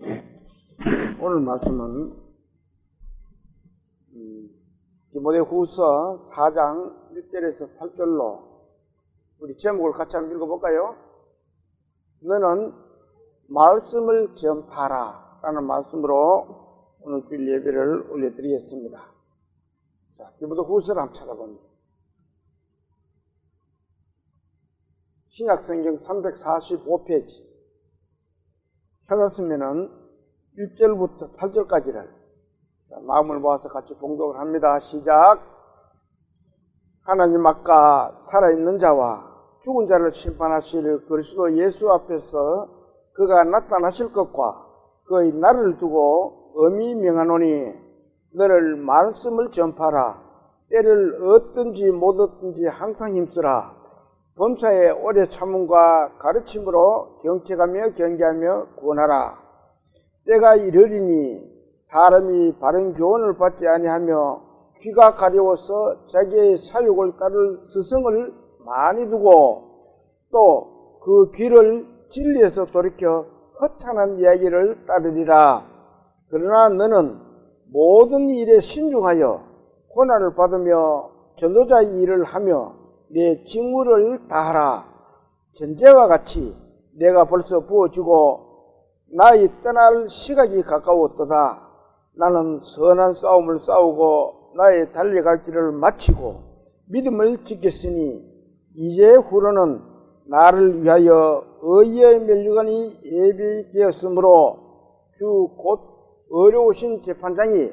오늘 말씀은 디모데후서 4장 1절에서 8절로 우리 제목을 같이 한번 읽어볼까요? 너는 말씀을 전파하라 라는 말씀으로 오늘 주일 예배를 올려드리겠습니다. 자, 디모데후서를 한번 찾아봅니다. 신약성경 345페이지 찾았으면은 1절부터 8절까지를 마음을 모아서 같이 봉독을 합니다. 시작. 하나님 아까 살아있는 자와 죽은 자를 심판하실 그리스도 예수 앞에서 그가 나타나실 것과 그의 날을 두고 엄히 명하노니 너를 말씀을 전파하라. 때를 얻든지 못 얻든지 항상 힘쓰라. 범사에 오래 참음과 가르침으로 경책하며 경계하며 구원하라. 때가 이르리니 사람이 바른 교훈을 받지 아니하며 귀가 가려워서 자기의 사욕을 따를 스승을 많이 두고 또 그 귀를 진리에서 돌이켜 허탄한 이야기를 따르리라. 그러나 너는 모든 일에 신중하여 고난을 받으며 전도자의 일을 하며 내 직무를 다하라. 전제와 같이 내가 벌써 부어주고 나의 떠날 시각이 가까웠도다. 나는 선한 싸움을 싸우고 나의 달려갈 길을 마치고 믿음을 지켰으니 이제 후로는 나를 위하여 의의 면류관이 예비되었으므로 주 곧 어려우신 재판장이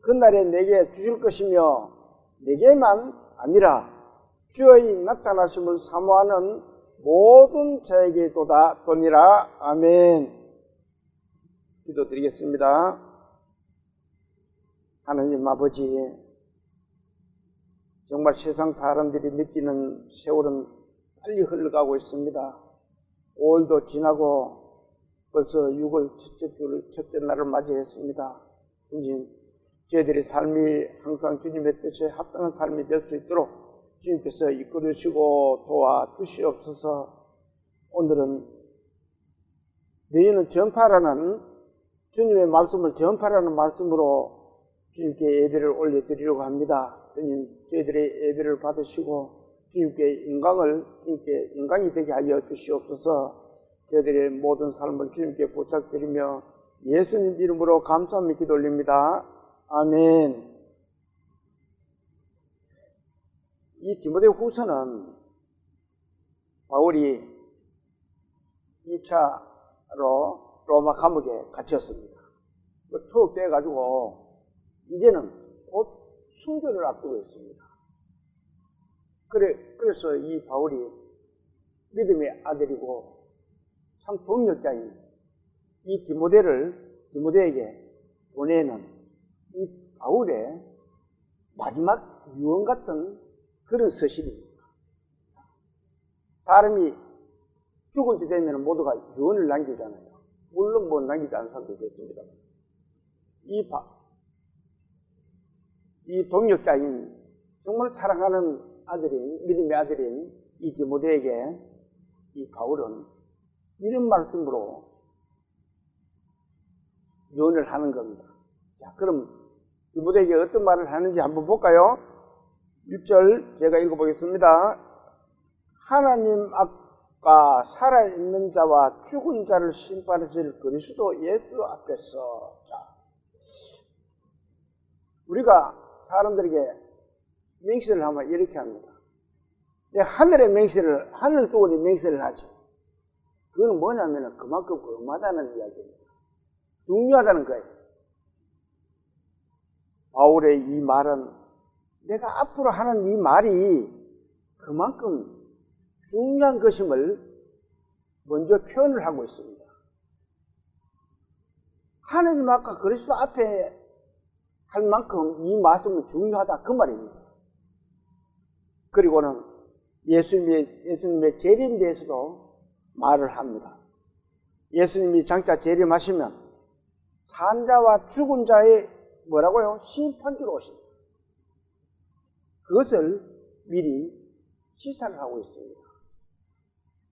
그날에 내게 주실 것이며 내게만 아니라 주의 나타나심을 사모하는 모든 자에게도다 도니라. 아멘. 기도드리겠습니다. 하나님 아버지, 정말 세상 사람들이 느끼는 세월은 빨리 흘러가고 있습니다. 5월도 지나고 벌써 6월 첫째 날을 맞이했습니다. 주님, 저희들의 삶이 항상 주님의 뜻에 합당한 삶이 될 수 있도록 주님께서 이끌으시고 도와주시옵소서. 오늘은 너희는 전파라는 주님의 말씀을 전파라는 말씀으로 주님께 예배를 올려드리려고 합니다. 주님, 저희들의 예배를 받으시고 주님께 영광이 되게 하여 주시옵소서. 저희들의 모든 삶을 주님께 부탁드리며 예수님 이름으로 감사하며 기도 올립니다. 아멘. 이 디모데후서는 바울이 2차로 로마 감옥에 갇혔습니다. 투옥돼가지고 이제는 곧 순교를 앞두고 있습니다. 그래서 이 바울이 믿음의 아들이고 참 동력자인 이 디모데에게 보내는 이 바울의 마지막 유언 같은 그런 서신입니다. 사람이 죽을 때 되면 모두가 유언을 남기잖아요. 물론 못 남기지 않은 사람도 있겠습니다. 이 동력자인 정말 사랑하는 아들인 믿음의 아들인 이 디모데에게 이 바울은 이런 말씀으로 유언을 하는 겁니다. 자, 그럼 디모데에게 어떤 말을 하는지 한번 볼까요? 1절 제가 읽어보겠습니다. 하나님 앞과 살아있는 자와 죽은 자를 심판하실 그리스도 예수 앞에서. 자, 우리가 사람들에게 맹세를 하면 이렇게 합니다. 하늘의 맹세를, 하늘 두고 맹세를 하지. 그건 뭐냐면 그만큼 엄하다는 이야기입니다. 중요하다는 거예요. 바울의 이 말은 내가 앞으로 하는 이 말이 그만큼 중요한 것임을 먼저 표현을 하고 있습니다. 하나님 앞과 그리스도 앞에 할 만큼 이 말씀은 중요하다 그 말입니다. 그리고는 예수님의 재림에 대해서도 말을 합니다. 예수님이 장차 재림하시면 산자와 죽은 자의 뭐라고요? 심판주로 오십니다. 그것을 미리 시사를 하고 있습니다.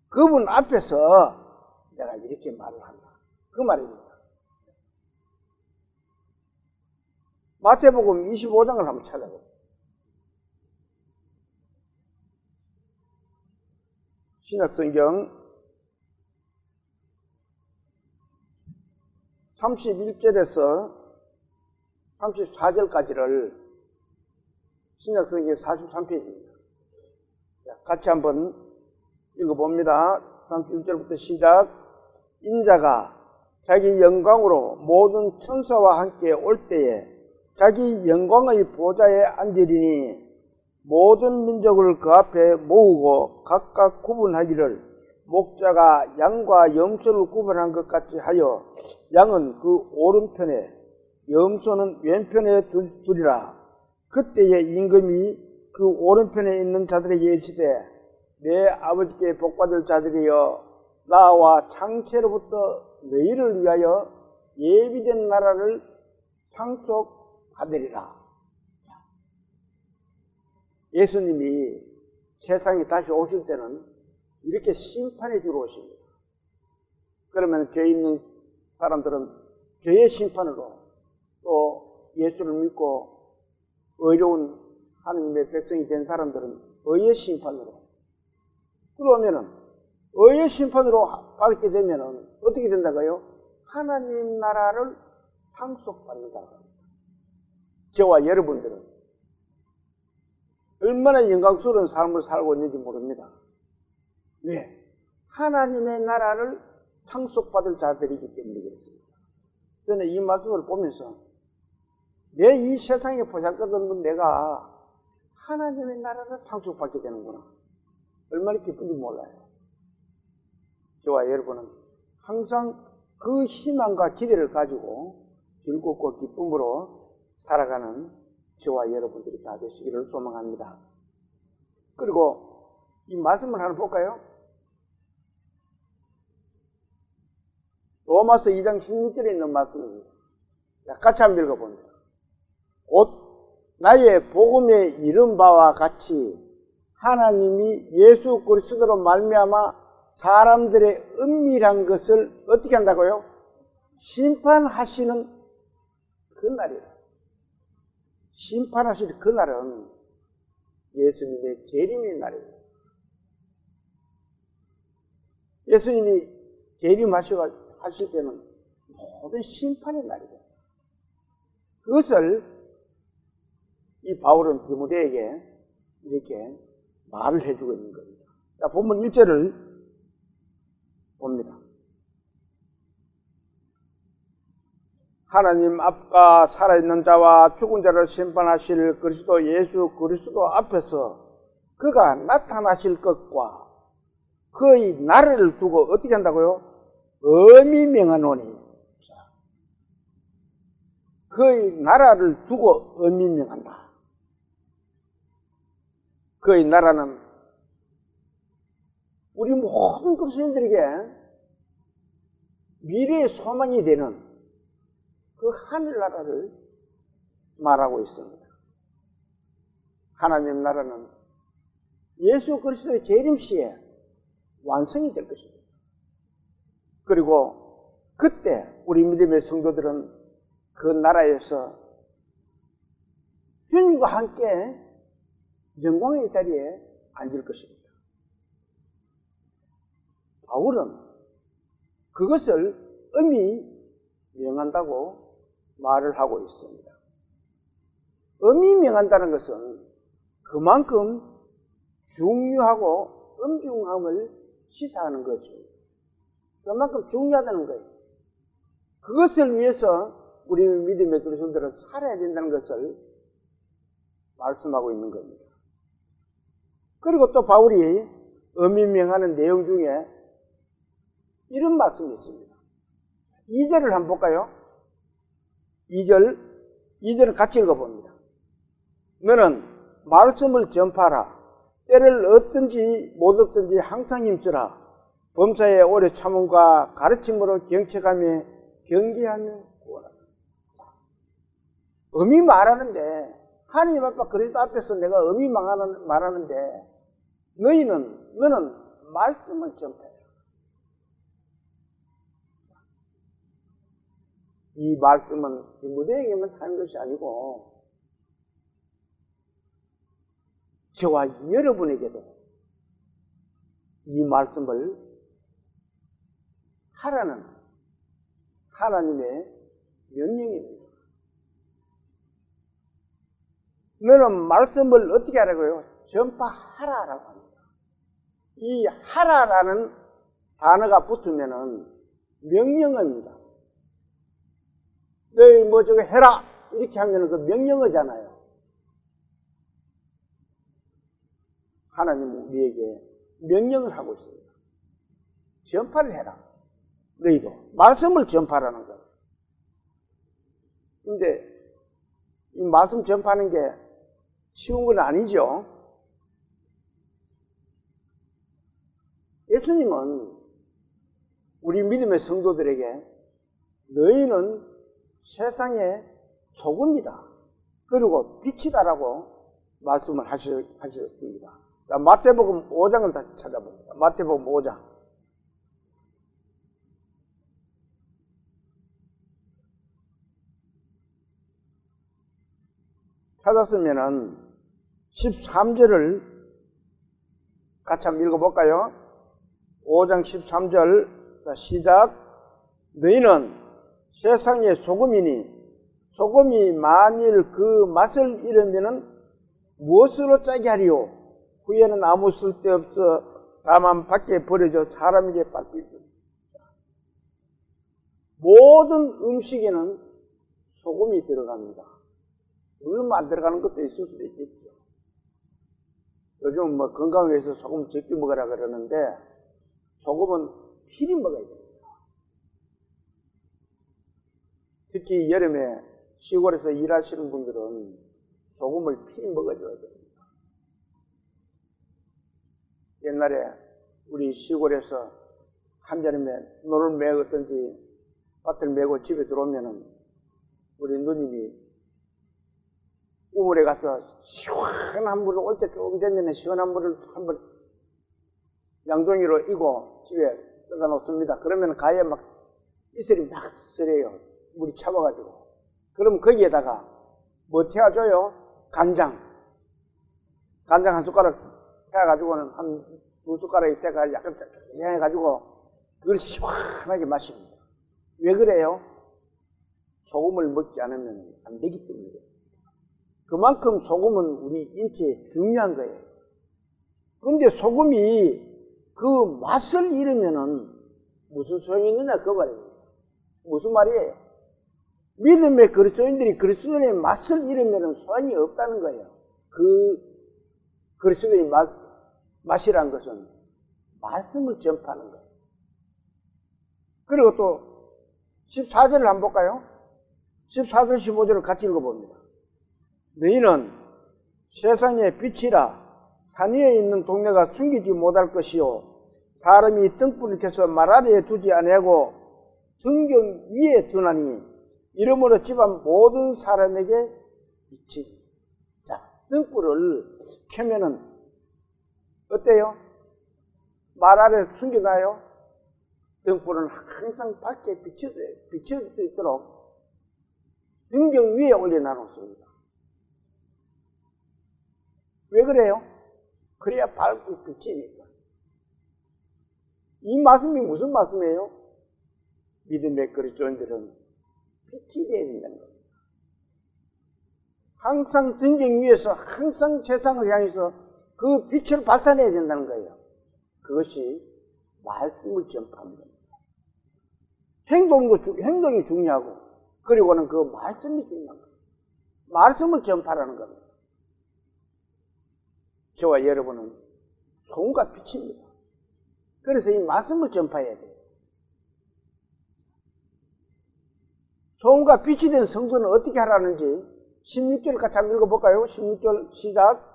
그분 앞에서 내가 이렇게 말을 한다. 그 말입니다. 마태복음 25장을 한번 찾아보세요. 신약성경 31절에서 34절까지를 신약성경 43페이지입니다. 같이 한번 읽어봅니다. 31절부터 시작. 인자가 자기 영광으로 모든 천사와 함께 올 때에 자기 영광의 보좌에 앉으리니 모든 민족을 그 앞에 모으고 각각 구분하기를 목자가 양과 염소를 구분한 것 같이 하여 양은 그 오른편에 염소는 왼편에 두리라. 그때에 임금이 그 오른편에 있는 자들에게 이르시되 내 아버지께 복받을 자들이여 나와 창세로부터 너희를 위하여 예비된 나라를 상속하되리라. 예수님이 세상에 다시 오실 때는 이렇게 심판해 주러 오십니다. 그러면 죄 있는 사람들은 죄의 심판으로 또 예수를 믿고 의로운 하느님의 백성이 된 사람들은 의의 심판으로, 그러면은 의의 심판으로 받게 되면은 어떻게 된다고요? 하나님 나라를 상속받는다. 저와 여러분들은 얼마나 영광스러운 삶을 살고 있는지 모릅니다. 네, 하나님의 나라를 상속받을 자들이기 때문에 그렇습니다. 저는 이 말씀을 보면서 내 이 세상에 보잘것없는 내가 하나님의 나라를 상속받게 되는구나, 얼마나 기쁜지 몰라요. 저와 여러분은 항상 그 희망과 기대를 가지고 즐겁고 기쁨으로 살아가는 저와 여러분들이 다 되시기를 소망합니다. 그리고 이 말씀을 하나 볼까요? 로마서 2장 16절에 있는 말씀입니다. 같이 한번 읽어봅니다. 나의 복음에 이른 바와 같이 하나님이 예수 그리스도로 말미암아 사람들의 은밀한 것을 어떻게 한다고요? 심판하시는 그 날이에요. 심판하실 그 날은 예수님의 재림의 날이에요. 예수님이 재림하실 때는 모든 심판의 날이에요. 그것을 이 바울은 디모데에게 이렇게 말을 해주고 있는 겁니다. 자, 본문 1절을 봅니다. 하나님 앞과 살아있는 자와 죽은 자를 심판하실 그리스도 예수 그리스도 앞에서 그가 나타나실 것과 그의 나라를 두고 어떻게 한다고요? 엄히 명하노니. 그의 나라를 두고 엄히 명한다. 그의 나라는 우리 모든 그리스도인들에게 미래의 소망이 되는 그 하늘나라를 말하고 있습니다. 하나님 나라는 예수 그리스도의 재림 시에 완성이 될 것입니다. 그리고 그때 우리 믿음의 성도들은 그 나라에서 주님과 함께 영광의 자리에 앉을 것입니다. 바울은 그것을 엄히 명한다고 말을 하고 있습니다. 엄히 명한다는 것은 그만큼 중요하고 엄중함을 시사하는 거죠. 그만큼 중요하다는 거예요. 그것을 위해서 우리 믿음의 그리스도인들은 살아야 된다는 것을 말씀하고 있는 겁니다. 그리고 또 바울이 엄히 명하는 내용 중에 이런 말씀이 있습니다. 2절을 한번 볼까요? 2절을 같이 읽어봅니다. 너는 말씀을 전파하라. 때를 얻든지 못 얻든지 항상 힘쓰라. 범사에 오래 참음과 가르침으로 경책하며 경계하며 구원하라. 엄히 말하는데, 하나님 아빠 그리스도 앞에서 내가 엄히 말하는데 너는 말씀을 전파해라. 이 말씀은 디모데에게만 하는 것이 아니고 저와 여러분에게도 이 말씀을 하라는 하나님의 명령입니다. 너는 말씀을 어떻게 하라고요? 전파하라라고 합니다. 이 하라라는 단어가 붙으면은 명령어입니다. 너희 뭐 저거 해라 이렇게 하면은 그 명령어잖아요. 하나님은 우리에게 명령을 하고 있습니다. 전파를 해라. 너희도 말씀을 전파하라는 거예요. 근데 이 말씀 전파하는 게 쉬운 건 아니죠. 예수님은 우리 믿음의 성도들에게 너희는 세상의 소금이다. 그리고 빛이다라고 말씀을 하셨습니다. 자, 마태복음 5장을 다시 찾아봅니다. 마태복음 5장. 찾았으면은 13절을 같이 한번 읽어볼까요? 5장 13절. 자, 시작. 너희는 세상의 소금이니 소금이 만일 그 맛을 잃으면은 무엇으로 짜게 하리요? 후에는 아무 쓸데없어 다만 밖에 버려져 사람에게 밟히리라. 모든 음식에는 소금이 들어갑니다. 물론 안 들어가는 것도 있을 수도 있겠죠. 요즘 뭐 건강을 위해서 소금 적게 먹으라 그러는데 소금은 필히 먹어야 됩니다. 특히 여름에 시골에서 일하시는 분들은 소금을 필히 먹어줘야 됩니다. 옛날에 우리 시골에서 한여름에 노를 메었든지 밭을 메고 집에 들어오면은 우리 누님이 우물에 가서 시원한 물을 올 때 좀 되면 시원한 물을 한번 양동이로 이고 집에 떠다 놓습니다. 그러면 가에 막 이슬이 막 쓰래요. 물이 차가가지고. 그럼 거기에다가 뭐 태워줘요? 간장 한 숟가락 태워가지고는 한 두 숟가락이 태가 약간 해가지고 그걸 시원하게 마십니다. 왜 그래요? 소금을 먹지 않으면 안 되기 때문에. 그만큼 소금은 우리 인체에 중요한 거예요. 그런데 소금이 그 맛을 잃으면은 무슨 소용이 있느냐 그 말입니다. 무슨 말이에요? 믿음의 그리스도인들이 그리스도의 맛을 잃으면은 소용이 없다는 거예요. 그 그리스도의 맛이란 것은 말씀을 전파하는 거예요. 그리고 또 14절을 한번 볼까요? 14절 15절을 같이 읽어봅니다. 너희는 세상의 빛이라 산 위에 있는 동네가 숨기지 못할 것이요 사람이 등불을 켜서 말 아래에 두지 아니하고 등경 위에 두나니 이러므로 집안 모든 사람에게 빛이. 자, 등불을 켜면은 어때요? 말 아래에 숨겨놔요? 등불은 항상 밝게 비칠 수 있도록 등경 위에 올려놔 놓습니다. 왜 그래요? 그래야 밝고 비치니까. 이 말씀이 무슨 말씀이에요? 믿음의 그리스도인들은 빛이 되어야 된다는 겁니다. 항상 등경 위에서 항상 세상을 향해서 그 빛을 발산해야 된다는 거예요. 그것이 말씀을 전파하는 겁니다. 행동이 중요하고 그리고는 그 말씀이 중요한 거예요. 말씀을 전파하는 겁니다. 저와 여러분은 소금과 빛입니다. 그래서 이 말씀을 전파해야 돼요. 소금과 빛이 된 성도는 어떻게 하라는지 16절 같이 한번 읽어볼까요? 16절 시작.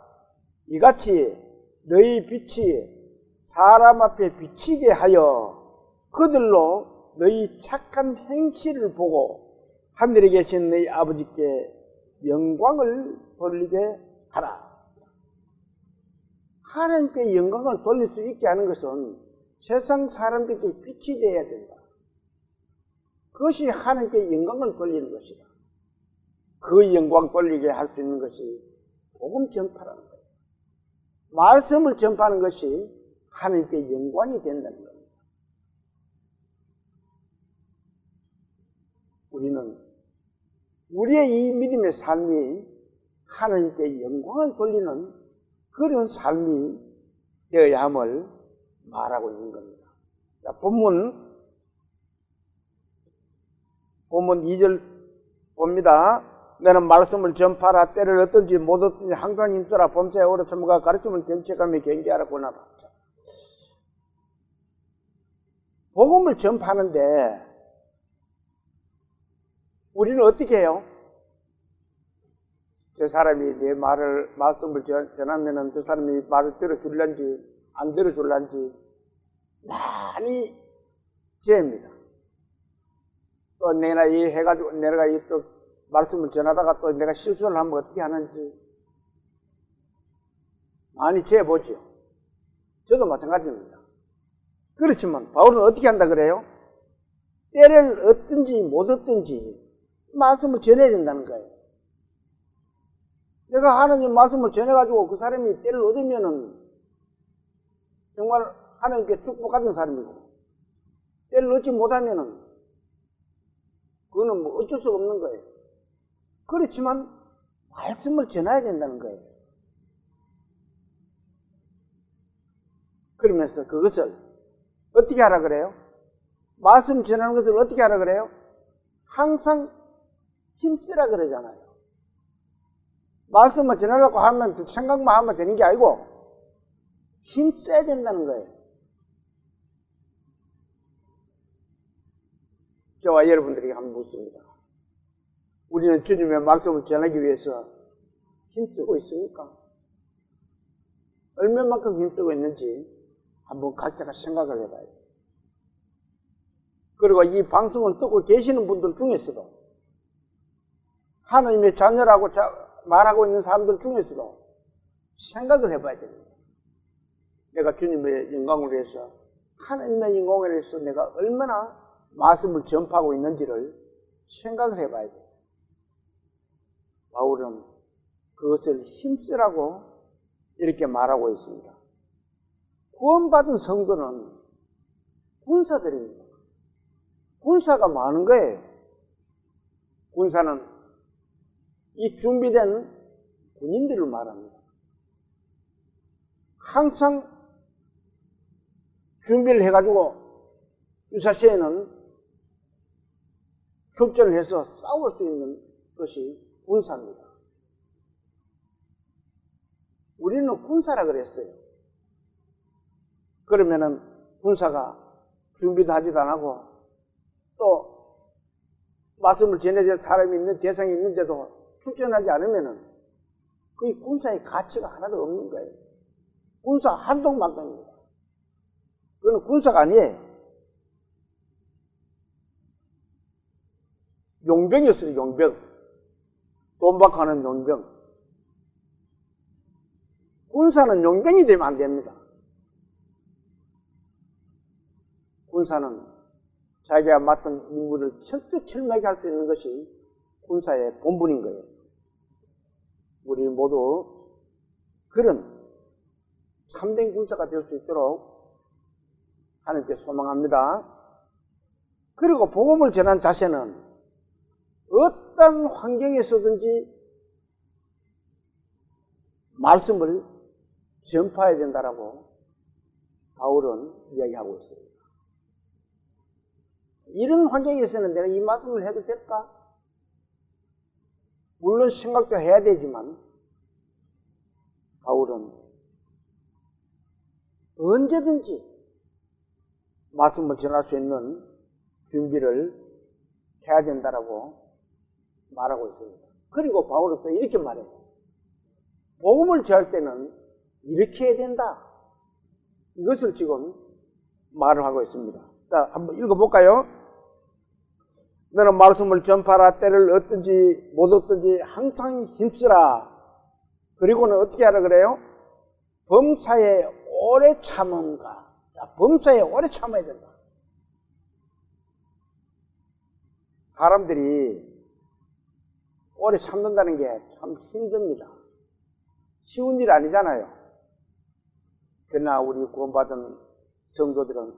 이같이 너희 빛이 사람 앞에 비치게 하여 그들로 너희 착한 행실을 보고 하늘에 계신 너희 아버지께 영광을 돌리게 하라. 하나님께 영광을 돌릴 수 있게 하는 것은 세상 사람들께 빛이 되어야 된다. 그것이 하나님께 영광을 돌리는 것이다. 그 영광 돌리게 할 수 있는 것이 복음 전파라는 거예요. 말씀을 전파하는 것이 하나님께 영광이 된다는 겁니다. 우리는 우리의 이 믿음의 삶이 하나님께 영광을 돌리는 그런 삶이 되어야 함을 말하고 있는 겁니다. 자, 본문 2절 봅니다. 너는 말씀을 전파하라. 때를 어떤지 못 어떤지 항상 힘써라. 범사에 오래 참가 가르침을 정체감에 경계하라. 권하라. 복음을 전파하는데 우리는 어떻게 해요? 저 사람이 내 말씀을 전하면은 저 사람이 말을 들어줄란지 안 들어줄란지 많이 죄입니다. 또 내가 이 해가지고 내가 이 또 말씀을 전하다가 또 내가 실수를 하면 어떻게 하는지 많이 죄보죠. 저도 마찬가지입니다. 그렇지만 바울은 어떻게 한다 그래요? 때를 얻든지 못 얻든지 말씀을 전해야 된다는 거예요. 내가 하나님 말씀을 전해가지고 그 사람이 때를 얻으면은 정말 하나님께 축복받은 사람이고, 때를 얻지 못하면은 그거는 뭐 어쩔 수가 없는 거예요. 그렇지만 말씀을 전해야 된다는 거예요. 그러면서 그것을 어떻게 하라 그래요? 말씀 전하는 것을 어떻게 하라 그래요? 항상 힘쓰라 그러잖아요. 말씀을 전하려고 하면 생각만 하면 되는 게 아니고 힘써야 된다는 거예요. 저와 여러분들에게 한번 묻습니다. 우리는 주님의 말씀을 전하기 위해서 힘쓰고 있습니까? 얼마만큼 힘쓰고 있는지 한번 각자가 생각을 해봐요. 그리고 이 방송을 듣고 계시는 분들 중에서도 하나님의 자녀라고 말하고 있는 사람들 중에서도 생각을 해봐야 됩니다. 내가 주님의 영광을 위해서, 하나님의 영광을 위해서 내가 얼마나 말씀을 전파하고 있는지를 생각을 해봐야 돼요. 바울은 그것을 힘쓰라고 이렇게 말하고 있습니다. 구원받은 성도는 군사들입니다. 군사가 많은 거예요. 군사는 이 준비된 군인들을 말합니다. 항상 준비를 해가지고 유사시에는 출전을 해서 싸울 수 있는 것이 군사입니다. 우리는 군사라 그랬어요. 그러면은 군사가 준비도 하지도 안 하고 또 말씀을 전해야 될 사람이 있는 대상이 있는데도 출전하지 않으면은 그 군사의 가치가 하나도 없는 거예요. 군사 한동만큼입니다. 그건 군사가 아니에요. 용병이었어요, 용병. 돈 받고 하는 용병. 군사는 용병이 되면 안 됩니다. 군사는 자기가 맡은 임무를 철두철미하게 할 수 있는 것이 군사의 본분인 거예요. 우리 모두 그런 참된 군사가 될 수 있도록 하나님께 소망합니다. 그리고 복음을 전한 자세는 어떤 환경에서든지 말씀을 전파해야 된다라고 바울은 이야기하고 있습니다. 이런 환경에서는 내가 이 말씀을 해도 될까? 물론 생각도 해야 되지만 바울은 언제든지 말씀을 전할 수 있는 준비를 해야 된다라고 말하고 있습니다. 그리고 바울은 또 이렇게 말해요. 복음을 전할 때는 이렇게 해야 된다. 이것을 지금 말을 하고 있습니다. 자, 한번 읽어볼까요? 너는 말씀을 전파하라. 때를 얻든지 못 얻든지 항상 힘쓰라. 그리고는 어떻게 하라 그래요? 범사에 오래 참음과. 자, 범사에 오래 참아야 된다. 사람들이 오래 참는다는 게 참 힘듭니다. 쉬운 일 아니잖아요. 그러나 우리 구원받은 성도들은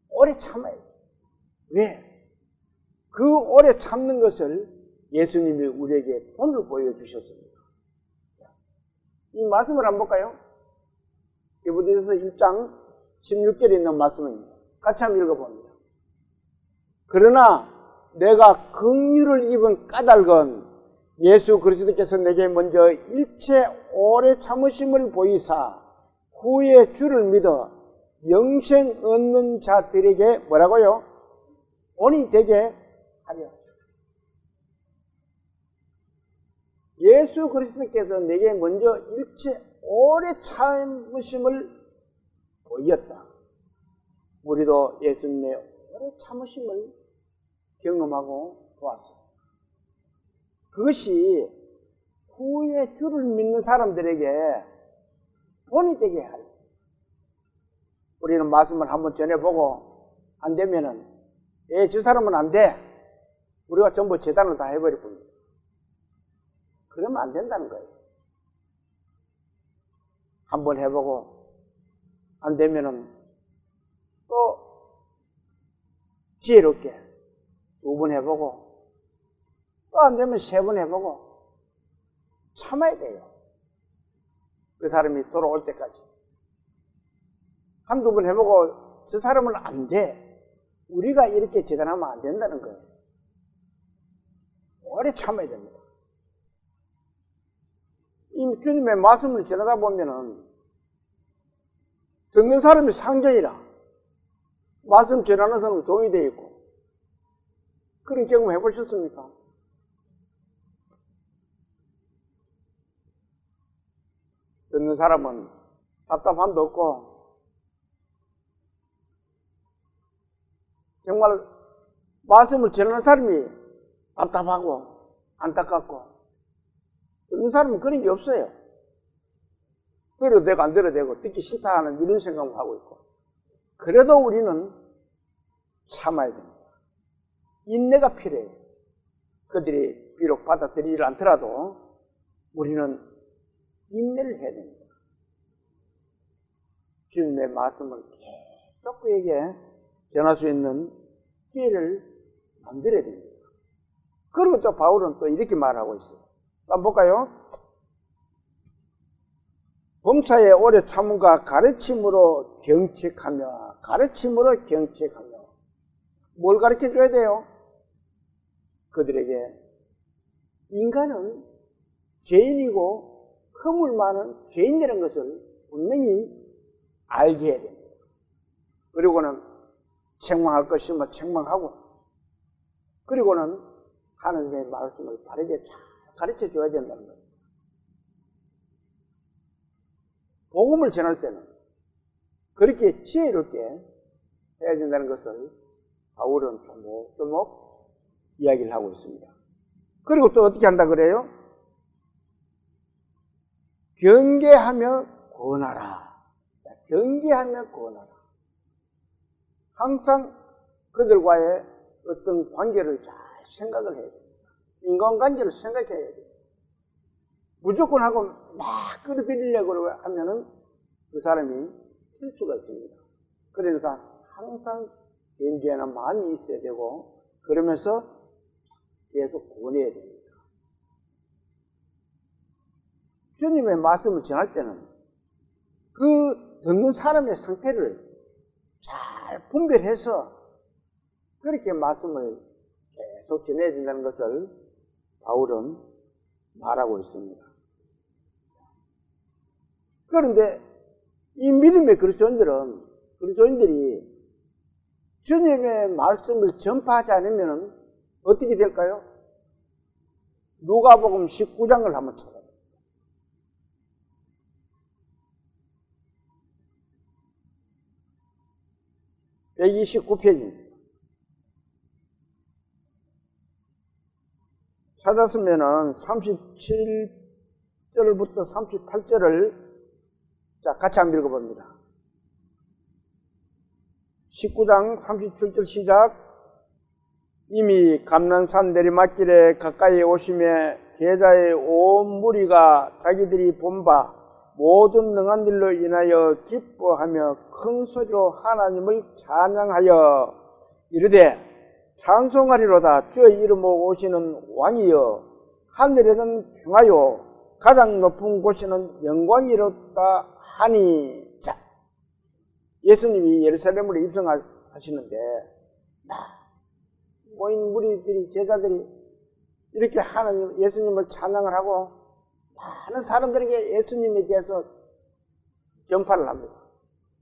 오래 참아야 돼요. 왜? 그 오래 참는 것을 예수님이 우리에게 본을 보여주셨습니다. 이 말씀을 한번 볼까요? 디모데전서 1장 16절에 있는 말씀입니다. 같이 한번 읽어봅니다. 그러나 내가 긍휼을 입은 까닭은 예수 그리스도께서 내게 먼저 일체 오래 참으심을 보이사 후에 주를 믿어 영생 얻는 자들에게 뭐라고요? 본이 되게 하려. 예수 그리스도께서 내게 먼저 일체 오래 참으심을 보였다. 우리도 예수님의 오래 참으심을 경험하고 보았습니다. 그것이 후에 주를 믿는 사람들에게 본이 되게 하려. 우리는 말씀을 한번 전해보고 안 되면은 저 사람은 안 돼. 우리가 전부 재단을 다 해버릴 겁니다. 그러면 안 된다는 거예요. 한번 해보고 안 되면은 또 지혜롭게 2번 해보고 또 안 되면 3번 해보고 참아야 돼요. 그 사람이 돌아올 때까지. 한두 번 해보고 저 사람은 안 돼. 우리가 이렇게 재단하면 안 된다는 거예요. 오래 참아야 됩니다. 이 주님의 말씀을 전하다 보면은 듣는 사람이 상전이라 말씀 전하는 사람은 종이 되어 있고 그런 경험 해보셨습니까? 듣는 사람은 답답함도 없고 정말 말씀을 전하는 사람이 답답하고 안타깝고 듣는 사람은 그런 게 없어요. 들어도 되고 안 들어도 되고 듣기 싫다 하는 이런 생각을 하고 있고 그래도 우리는 참아야 됩니다. 인내가 필요해요. 그들이 비록 받아들이지 않더라도 우리는 인내를 해야 됩니다. 주님의 말씀을 계속 그에게 전할 수 있는 기회를 만들어야 됩니다. 그리고 또 바울은 또 이렇게 말하고 있어요. 한번 볼까요? 범사에 오래 참음과 가르침으로 경책하며 뭘 가르쳐 줘야 돼요? 그들에게 인간은 죄인이고 허물 많은 죄인이라는 것을 분명히 알게 해야 됩니다. 그리고는 책망할 것이면 책망하고 그리고는 하나님의 말씀을 바르게 잘 가르쳐 줘야 된다는 거예요. 복음을 전할 때는 그렇게 지혜롭게 해야 된다는 것을 바울은 조목조목 이야기를 하고 있습니다. 그리고 또 어떻게 한다 그래요? 경계하며 권하라. 경계하며 권하라. 항상 그들과의 어떤 관계를 잘 생각을 해야 됩니다. 인간관계를 생각해야 돼요. 무조건 하고 막 끌어들이려고 하면은 그 사람이 칠 수가 있습니다. 그러니까 항상 경계하는 마음이 있어야 되고 그러면서 계속 권해야 됩니다. 주님의 말씀을 전할 때는 그 듣는 사람의 상태를 잘 분별해서 그렇게 말씀을 계속 전해야 된다는 것을 바울은 말하고 있습니다. 그런데 이 믿음의 그리스도인들이 주님의 말씀을 전파하지 않으면 어떻게 될까요? 누가복음 19장을 한번 찾아봐요. 129페이지입니다. 찾았으면은 37절부터 38절을 같이 한번 읽어봅니다. 19장 37절 시작. 이미 감난산 내리막길에 가까이 오심에 제자의 온 무리가 자기들이 본 바 모든 능한 일로 인하여 기뻐하며 큰 소리로 하나님을 찬양하여 이르되 찬송하리로다. 주의 이름으로 오시는 왕이여, 하늘에는 평화요 가장 높은 곳에는 영광이로다 하니. 자, 예수님이 예루살렘으로 입성하시는데 모인 무리들이, 제자들이 이렇게 하나님, 예수님을 찬양을 하고 많은 사람들에게 예수님에 대해서 전파를 합니다.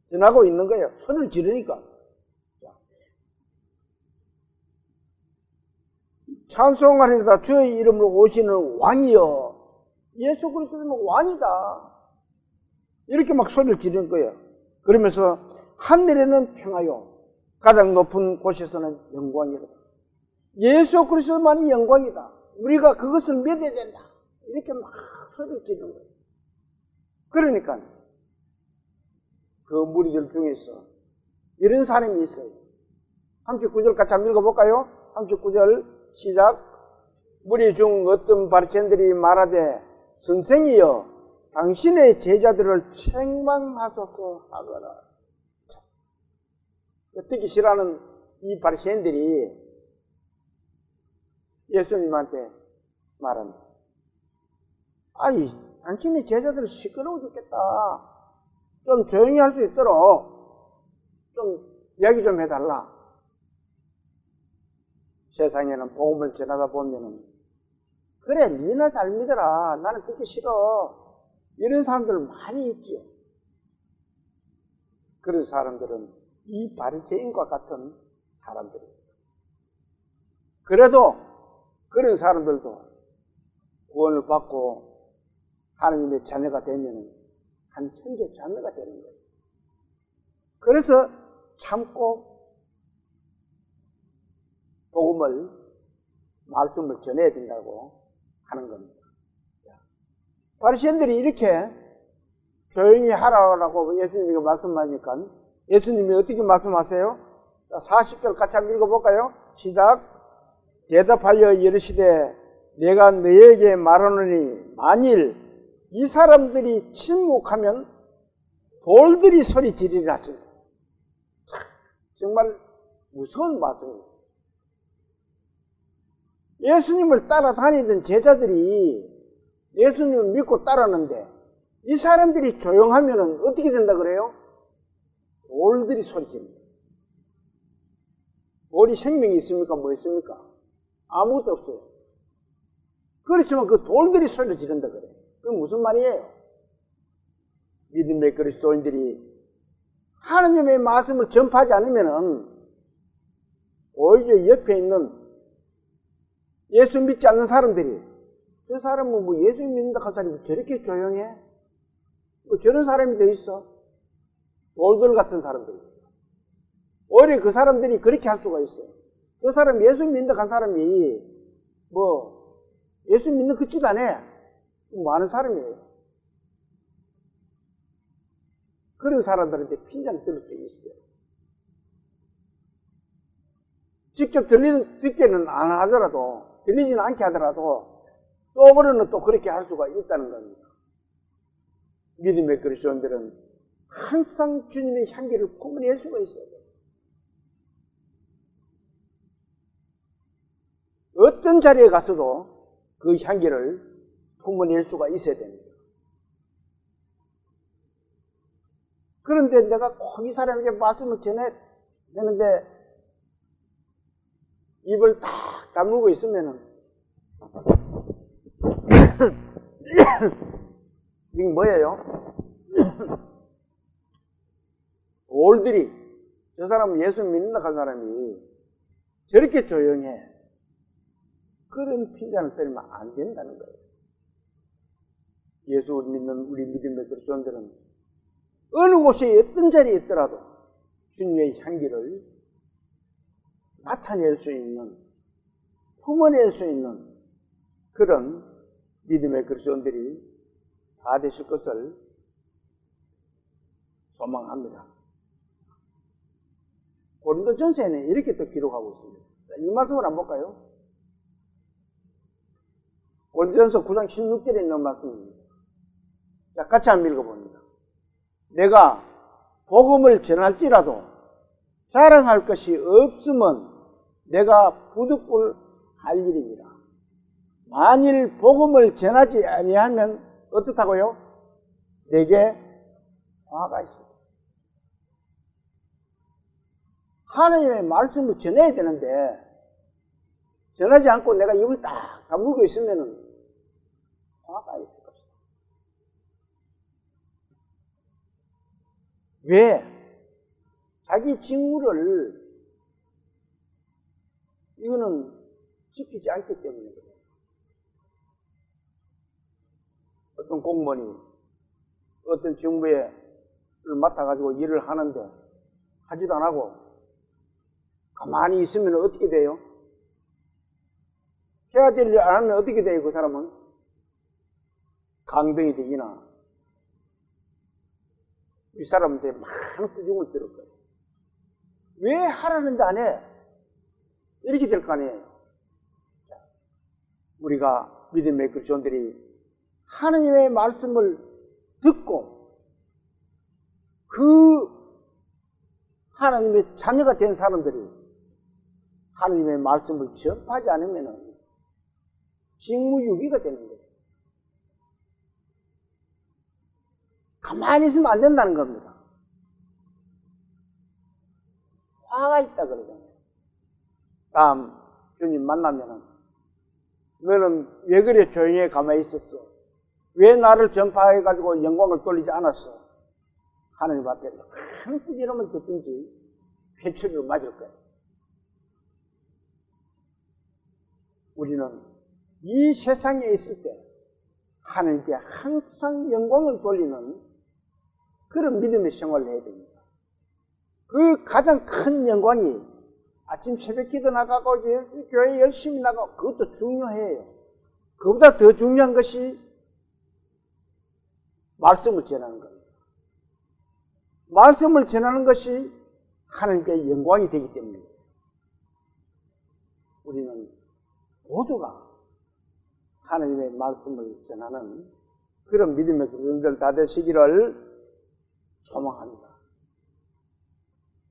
전하고 있는 거예요. 소리를 지르니까. 찬송하리로다. 주의 이름으로 오시는 왕이여, 예수 그리스도는 왕이다. 이렇게 막 소리를 지르는 거예요. 그러면서 하늘에는 평화요 가장 높은 곳에서는 영광이다. 예수 그리스도만이 영광이다. 우리가 그것을 믿어야 된다. 이렇게 막 소리를 지르는 거예요. 그러니까 그 무리들 중에서 이런 사람이 있어요. 39절 같이 한번 읽어볼까요? 39절 시작. 무리 중 어떤 바리새인들이 말하되 선생이여, 당신의 제자들을 책망하소서 하거라. 듣기 싫어하는 이 바리새인들이 예수님한테 말합니다. 아니, 당신의 제자들은 시끄러워 죽겠다. 좀 조용히 할 수 있도록 좀 이야기 좀 해달라. 세상에는 복음을 전하다 보면은 그래, 니나 잘 믿어라, 나는 듣기 싫어, 이런 사람들 많이 있지요. 그런 사람들은 이 바리새인과 같은 사람들입니다. 그래도 그런 사람들도 구원을 받고 하나님의 자녀가 되면 한 형제 자매가 되는 거예요. 그래서 참고 복음을, 말씀을 전해야 된다고 하는 겁니다. 바리새인들이 이렇게 조용히 하라고 예수님이 말씀하니까 예수님이 어떻게 말씀하세요? 40절 같이 한번 읽어볼까요? 시작. 대답하여 이르시되 내가 너에게 말하노니 만일 이 사람들이 침묵하면 돌들이 소리 지르리라 하십니다. 정말 무서운 말씀입니다. 예수님을 따라다니던 제자들이 예수님을 믿고 따랐는데 이 사람들이 조용하면 어떻게 된다 그래요? 돌들이 소리 지릅니다. 돌이 생명이 있습니까? 뭐 있습니까? 아무것도 없어요. 그렇지만 그 돌들이 소리를 지른다 그래요. 그건 무슨 말이에요? 믿음의 그리스도인들이 하나님의 말씀을 전파하지 않으면은 오히려 옆에 있는 예수 믿지 않는 사람들이, 저 사람은 뭐 예수 믿는다 한 사람이 저렇게 조용해? 뭐 저런 사람이 더 있어? 돌들 같은 사람들. 오히려 그 사람들이 그렇게 할 수가 있어요. 그 사람 예수 믿는다 한 사람이 뭐 예수 믿는 그 짓 안 해. 많은 사람이에요. 그런 사람들한테 핀잔 들을 수 있어요. 직접 듣기는 안 하더라도, 들리지는 않게 하더라도 속으로는 또 그렇게 할 수가 있다는 겁니다. 믿음의 그리스도인들은 항상 주님의 향기를 품어낼 수가 있어요. 어떤 자리에 가서도 그 향기를 품어낼 수가 있어야 됩니다. 그런데 내가 꼭 이 사람에게 말씀을 전해내는데 입을 딱 다물고 있으면은 이게 뭐예요? 돌들이, 저 사람은 예수 믿는다 한 사람이 저렇게 조용해. 그런 핀잔을 때리면 안 된다는 거예요. 예수 믿는 우리 믿음의 그리스도인들은 어느 곳에 어떤 자리에 있더라도 주님의 향기를 나타낼 수 있는, 품어낼 수 있는 그런 믿음의 그리스도인들이 다 되실 것을 소망합니다. 고린도전서에는 이렇게 또 기록하고 있습니다. 이 말씀을 한번 볼까요? 고린도전서 9장 16절에 있는 말씀입니다. 자, 같이 한번 읽어봅니다. 내가 복음을 전할지라도 자랑할 것이 없으면 내가 부득불할 일입니다. 만일 복음을 전하지 아니하면 어떻다고요? 내게 화가 있습니다. 하나님의 말씀을 전해야 되는데 전하지 않고 내가 입을 딱 다물고 있으면 화가 있을 것이다. 왜? 자기 직무를 이거는 지키지 않기 때문에 그래요. 어떤 공무원이 어떤 직무를 맡아가지고 일을 하는데 하지도 안 하고 가만히 있으면 어떻게 돼요? 해야 될 일 안 하면 어떻게 돼요? 그 사람은 강병이 되기나 이 사람한테 많은 꾸중을 들을 거예요. 왜 하라는데 안 해? 이렇게 될 거 아니에요. 우리가 믿음의 그리스도인들이 하나님의 말씀을 듣고 그 하나님의 자녀가 된 사람들이 하나님의 말씀을 전파하지 않으면 직무유기가 되는 거예요. 가만히 있으면 안 된다는 겁니다. 화가 있다 그러잖아요. 다음 주님 만나면은 너는 왜 그래 조용히 가만히 있었어? 왜 나를 전파해가지고 영광을 돌리지 않았어? 하나님 앞에 큰 꾸지람을 듣든지 회초리로 맞을 거예요. 우리는 이 세상에 있을 때 하나님께 항상 영광을 돌리는 그런 믿음의 생활을 해야 됩니다. 그 가장 큰 영광이 아침 새벽 기도 나가고 교회 열심히 나가고 그것도 중요해요. 그보다 더 중요한 것이 말씀을 전하는 겁니다. 말씀을 전하는 것이 하나님께 영광이 되기 때문에 우리는 모두가 하나님의 말씀을 전하는 그런 믿음의 그분들 다 되시기를 소망합니다.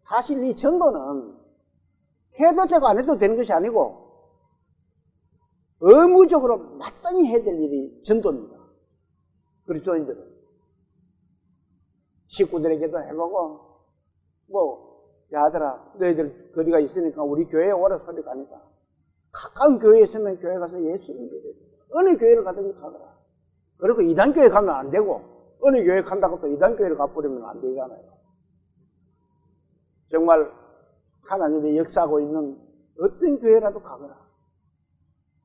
사실 이 전도는 해도 되고 안 해도 되는 것이 아니고 의무적으로 마땅히 해야 될 일이 전도입니다. 그리스도인들은 식구들에게도 해보고 야 아들아 너희들 거리가 있으니까 우리 교회에 오라 소리가 아니다. 가까운 교회에 있으면 교회 가서 예수 믿어야 돼. 어느 교회를 가든지 가거라. 그리고 이단교회 가면 안 되고 어느 교회 간다고 또 이단교회를 가버리면 안 되잖아요. 정말 하나님의 역사하고 있는 어떤 교회라도 가거라.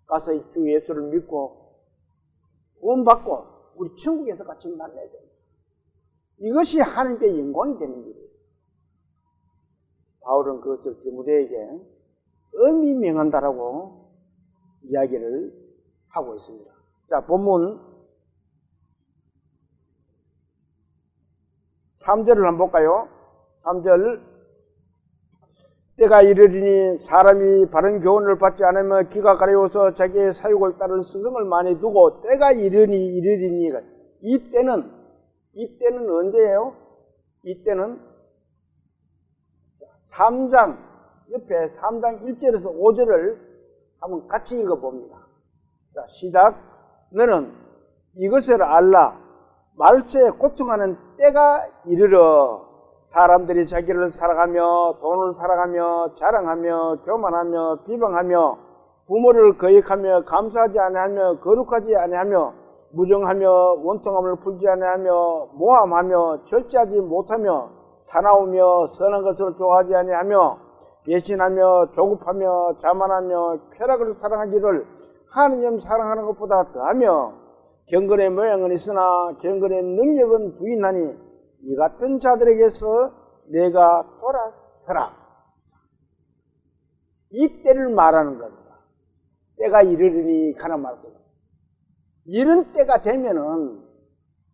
가서 주 예수를 믿고 구원받고 우리 천국에서 같이 만나야 됩니다. 이것이 하나님께 영광이 되는 일이에요. 바울은 그것을 디모데에게 엄히 명한다라고 이야기를 하고 있습니다. 자, 본문 3절을 한번 볼까요? 3절 때가 이르리니 사람이 바른 교훈을 받지 않으면 귀가 가려워서 자기의 사육을 따른 스승을 많이 두고 때가 이르리니 이때는 언제예요? 이때는 3장 옆에 3장 1절에서 5절을 한번 같이 읽어봅니다. 자, 시작. 너는 이것을 알라. 말세에 고통하는 때가 이르러 사람들이 자기를 사랑하며 돈을 사랑하며 자랑하며 교만하며 비방하며 부모를 거역하며 감사하지 아니하며 거룩하지 아니하며 무정하며 원통함을 풀지 아니하며 모함하며 절제하지 못하며 사나우며 선한 것을 좋아하지 아니하며 배신하며 조급하며 자만하며 쾌락을 사랑하기를 하느님 사랑하는 것보다 더하며 경건의 모양은 있으나 경건의 능력은 부인하니 이 같은 자들에게서 내가 돌아서라. 이 때를 말하는 겁니다. 때가 이르리니 가는 말입니다. 이런 때가 되면은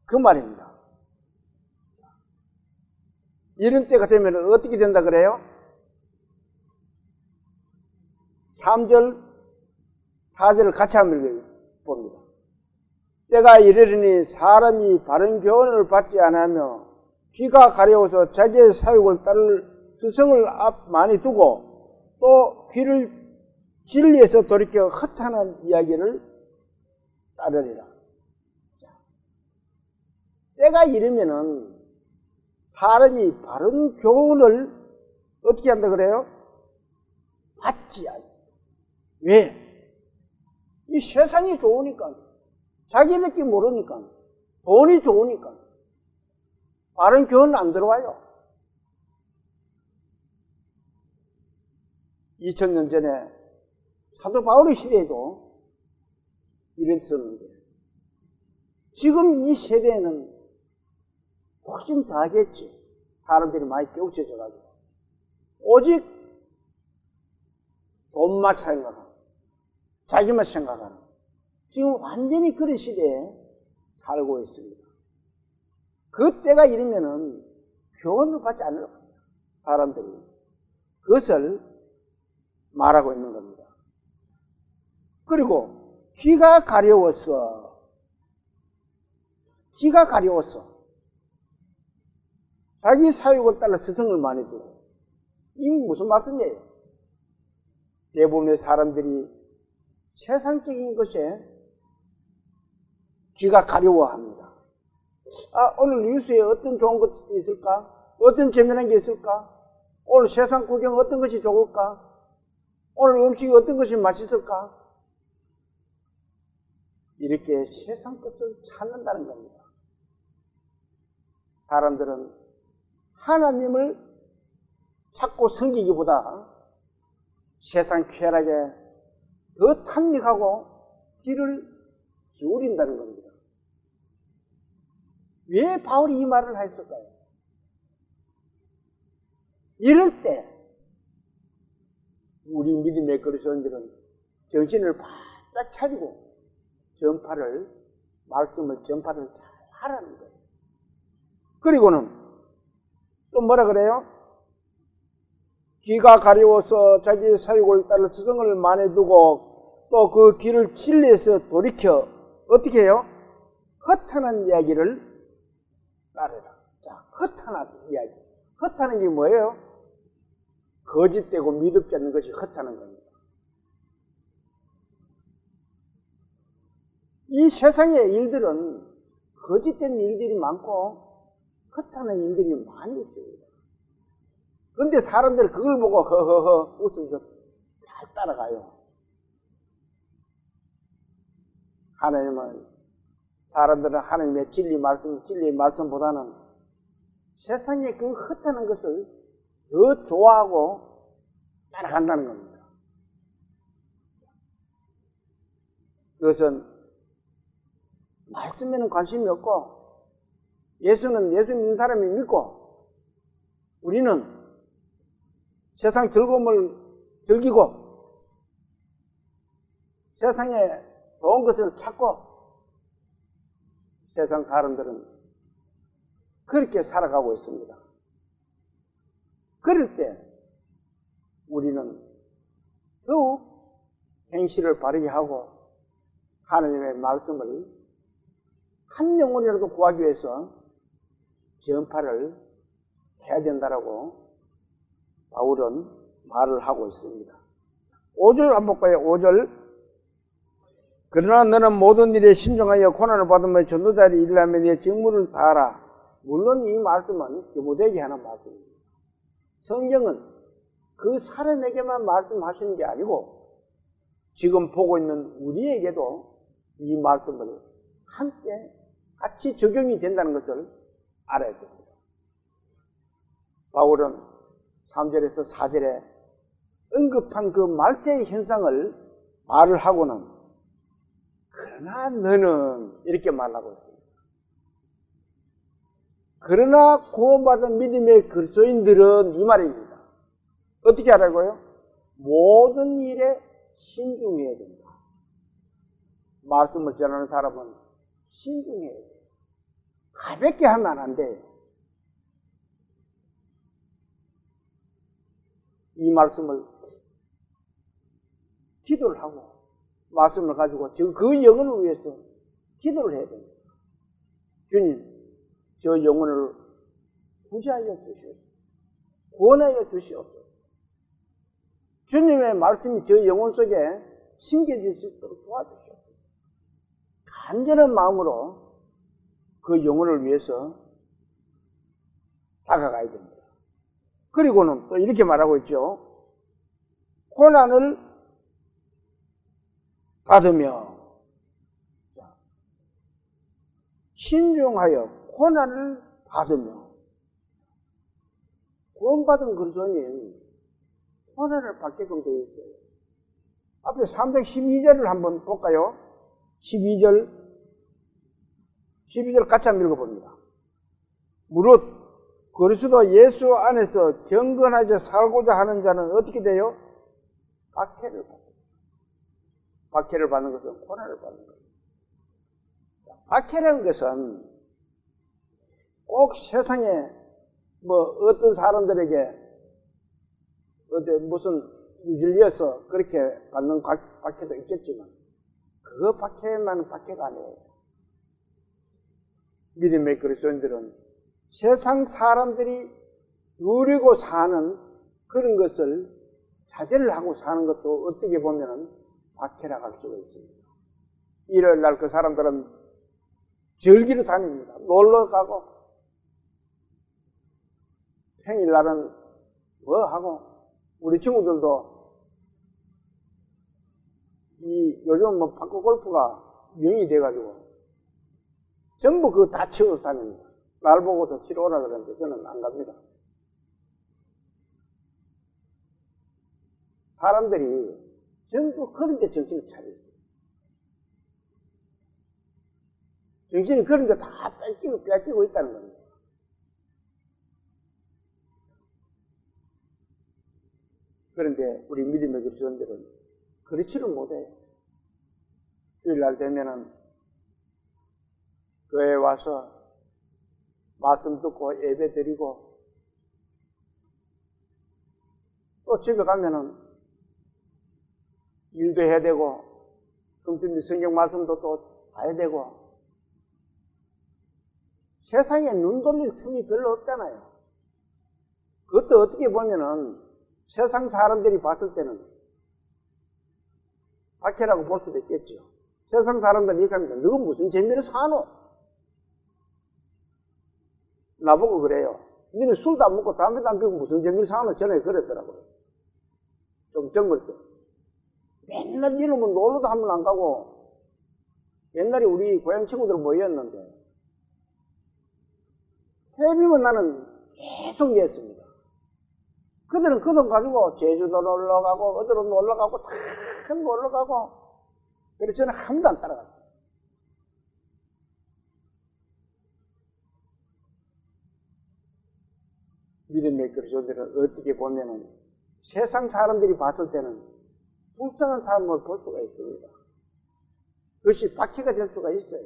그 말입니다. 이런 때가 되면은 어떻게 된다 그래요? 3절, 4절을 같이 한번 봅니다. 때가 이르리니 사람이 바른 교훈을 받지 않으며 귀가 가려워서 자기의 사욕을 따를 스승을 많이 두고 또 귀를 진리에서 돌이켜 허탄한 이야기를 따르리라. 때가 이르면은 사람이 바른 교훈을 어떻게 한다 그래요? 받지 않아. 왜? 이 세상이 좋으니까, 자기밖에 모르니까, 돈이 좋으니까 바른 교훈은 안 들어와요. 2000년 전에 사도 바울의 시대에도 이랬었는데 지금 이 세대에는 훨씬 더 하겠지. 사람들이 많이 깨우쳐져가지고 오직 돈만 생각하고 자기만 생각하는 지금 완전히 그런 시대에 살고 있습니다. 그 때가 이르면은 교훈을 받지 않을 겁니다. 사람들이 그것을 말하고 있는 겁니다. 그리고 귀가 가려워서 자기 사욕을 따라 스승을 많이 두고, 이게 무슨 말씀이에요? 대부분의 사람들이 세상적인 것에 귀가 가려워합니다. 오늘 뉴스에 어떤 좋은 것이 있을까? 어떤 재미난 게 있을까? 오늘 세상 구경 어떤 것이 좋을까? 오늘 음식이 어떤 것이 맛있을까? 이렇게 세상 것을 찾는다는 겁니다. 사람들은 하나님을 찾고 섬기기보다 세상 쾌락에 더 탐닉하고 귀를 기울인다는 겁니다. 왜 바울이 이 말을 했을까요? 이럴 때 우리 믿음의 그리스도인들은 정신을 바짝 차리고 말씀을 전파를 잘 하라는 거예요. 그리고는 또 뭐라 그래요? 귀가 가려워서 자기 사욕을 따라 스승을 많이 두고 또 그 귀를 진리에서 돌이켜 어떻게 해요? 허탄한 이야기를 따르라. 자, 허탄한 이야기. 허탄한 게 뭐예요? 거짓되고 믿음지 않는 것이 허탄한 겁니다. 이 세상의 일들은 거짓된 일들이 많고 허탄한 일들이 많이 있습니다. 그런데 사람들은 그걸 보고 허허허 웃으면서 잘 따라가요. 사람들은 하나님의 진리의 말씀보다는 세상의 그 허탄한 것을 더 좋아하고 따라간다는 겁니다. 그것은 말씀에는 관심이 없고 예수는 예수 믿는 사람이 믿고 우리는 세상 즐거움을 즐기고 세상에 좋은 것을 찾고 세상 사람들은 그렇게 살아가고 있습니다. 그럴 때 우리는 더욱 행실을 바르게 하고 하나님의 말씀을 한 영혼이라도 구하기 위해서 전파를 해야 된다라고 바울은 말을 하고 있습니다. 5절 한번 볼까요? 5절. 그러나 너는 모든 일에 신중하여 고난을 받으며 전도자를 일하며 네 직무를 다하라. 물론 이 말씀은 디모데에게 하는 말씀입니다. 성경은 그 사람에게만 말씀하시는 게 아니고 지금 보고 있는 우리에게도 이 말씀을 함께 같이 적용이 된다는 것을 알아야 됩니다. 바울은 3절에서 4절에 언급한 그 말대의 현상을 말을 하고는 그러나 너는 이렇게 말하고 있습니다. 그러나 구원받은 믿음의 그리스도인들은 이 말입니다. 어떻게 하라고요? 모든 일에 신중해야 된다. 말씀을 전하는 사람은 신중해야 돼요. 가볍게 하면 안 돼요. 이 말씀을 기도를 하고 말씀을 가지고 그 영혼을 위해서 기도를 해야 됩니다. 주님, 저 영혼을 구제하여 주시옵소서. 구원하여 주시옵소서. 주님의 말씀이 저 영혼 속에 심겨질 수 있도록 도와주시옵소서. 간절한 마음으로 그 영혼을 위해서 다가가야 됩니다. 그리고는 또 이렇게 말하고 있죠. 고난을 받으며 신중하여 고난을 받으며 구원받은 그리스도인은 고난을 받게끔 되어 있어요. 앞에 312절을 한번 볼까요? 12절 같이 한번 읽어봅니다. 무릇 그리스도 예수 안에서 경건하게 살고자 하는 자는 어떻게 돼요? 박해를 받습니다. 박해를 받는 것은 고난을 받는 거예요. 박해라는 것은 꼭 세상에 어떤 사람들에게 무슨 유질리어서 그렇게 받는 박해도 있겠지만 그 박해만은 박해가 아니에요. 믿음의 그리스도인들은 세상 사람들이 누리고 사는 그런 것을 자제를 하고 사는 것도 어떻게 보면 박해라고 할 수가 있습니다. 일요일 날 그 사람들은 절기로 다닙니다. 놀러 가고 평일날은 뭐 하고 우리 친구들도 요즘 파크 골프가 유행이 돼가지고 전부 그거 다 치우고 다닙니다. 날 보고도 치러 오라 그러는데 저는 안 갑니다. 사람들이 전부 그런 데 정신을 차려있어요. 정신이 그런 데 다 뺏기고 있다는 겁니다. 그런데 우리 믿음의 그리스도인들은 그렇지를 못해요. 주일날 되면은 교회에 와서 말씀 듣고 예배 드리고 또 집에 가면은 일도 해야 되고 성경 말씀도 또 봐야 되고 세상에 눈 돌릴 틈이 별로 없잖아요. 그것도 어떻게 보면은 세상 사람들이 봤을 때는 박해라고 볼 수도 있겠죠. 세상 사람들이 이렇게 합니다. 너가 무슨 재미로 사노? 나보고 그래요. 너는 술도 안 먹고 담배도 안 피우고 무슨 재미로 사노? 전에 그랬더라고요. 좀 젊을 때. 맨날 이놈은 놀러도 한 번 안 가고 옛날에 우리 고향 친구들 모였는데 해비면 나는 계속 얘했습니다. 그들은 그 돈 가지고 제주도 놀러 가고 어디로 놀러 가고 다 놀러 가고 그래서 저는 한 번도 안 따라갔어요. 믿음의 그리스도인들은 어떻게 보면은 세상 사람들이 봤을 때는 불쌍한 사람을 볼 수가 있습니다. 그것이 박해가 될 수가 있어요.